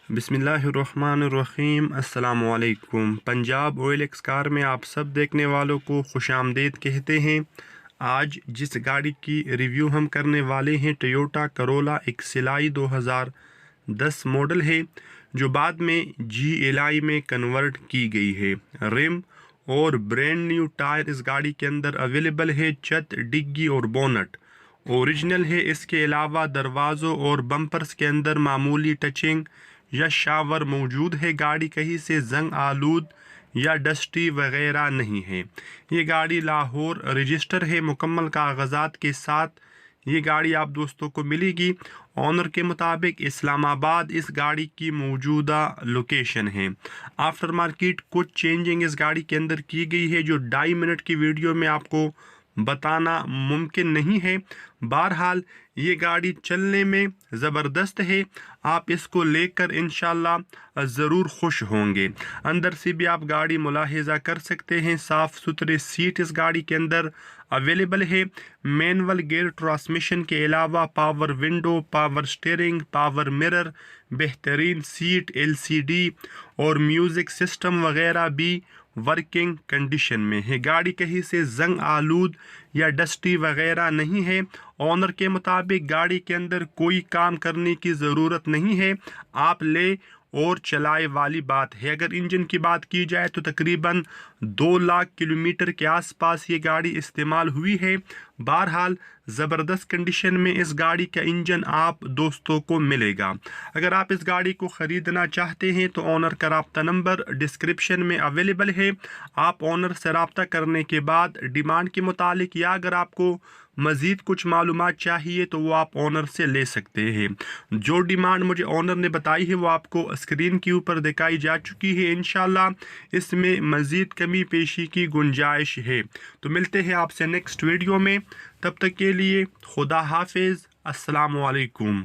بسم اللہ الرحمن الرحیم۔ السلام علیکم۔ پنجاب آئل ایکس کار میں آپ سب دیکھنے والوں کو خوش آمدید کہتے ہیں۔ آج جس گاڑی کی ریویو ہم کرنے والے ہیں ٹویوٹا کرولا ایکسلائی 2010 ماڈل ہے، جو بعد میں جی ایل آئی میں کنورٹ کی گئی ہے۔ رم اور برینڈ نیو ٹائر اس گاڑی کے اندر اویلیبل ہے۔ چھت، ڈگی اور بونٹ اوریجنل ہے۔ اس کے علاوہ دروازوں اور بمپرز کے اندر معمولی ٹچنگ یا شاور موجود ہے۔ گاڑی کہیں سے زنگ آلود یا ڈسٹی وغیرہ نہیں ہے۔ یہ گاڑی لاہور رجسٹر ہے۔ مکمل کاغذات کے ساتھ یہ گاڑی آپ دوستوں کو ملے گی۔ آنر کے مطابق اسلام آباد اس گاڑی کی موجودہ لوکیشن ہے۔ آفٹر مارکیٹ کچھ چینجنگ اس گاڑی کے اندر کی گئی ہے، جو 2.5 منٹ کی ویڈیو میں آپ کو بتانا ممکن نہیں ہے۔ بہرحال یہ گاڑی چلنے میں زبردست ہے۔ آپ اس کو لے کر انشاءاللہ ضرور خوش ہوں گے۔ اندر سے بھی آپ گاڑی ملاحظہ کر سکتے ہیں۔ صاف ستھرے سیٹ اس گاڑی کے اندر اویلیبل ہے۔ مینول گیئر ٹرانسمیشن کے علاوہ power window, power steering, power mirror, بہترین سیٹ، LCD اور میوزک سسٹم وغیرہ بھی ورکنگ کنڈیشن میں ہے۔ گاڑی کہیں سے زنگ آلود یا ڈسٹی وغیرہ نہیں ہے۔ آنر کے مطابق گاڑی کے اندر کوئی کام کرنے کی ضرورت نہیں ہے، آپ لے اور چلائے والی بات ہے۔ اگر انجن کی بات کی جائے تو تقریباً 2 لاکھ کلومیٹر کے آس پاس یہ گاڑی استعمال ہوئی ہے۔ بہرحال زبردست کنڈیشن میں اس گاڑی کا انجن آپ دوستوں کو ملے گا۔ اگر آپ اس گاڑی کو خریدنا چاہتے ہیں تو آنر کا رابطہ نمبر ڈسکرپشن میں اویلیبل ہے۔ آپ آنر سے رابطہ کرنے کے بعد ڈیمانڈ کے متعلق یا اگر آپ کو مزید کچھ معلومات چاہیے تو وہ آپ آنر سے لے سکتے ہیں۔ جو ڈیمانڈ مجھے آنر نے بتائی ہے وہ آپ کو اسکرین کے اوپر دکھائی جا چکی ہے۔ انشاءاللہ اس میں مزید کمی پیشی کی گنجائش ہے۔ تو ملتے ہیں آپ سے نیکسٹ ویڈیو میں، تب تک کے لیے خدا حافظ۔ السلام علیکم۔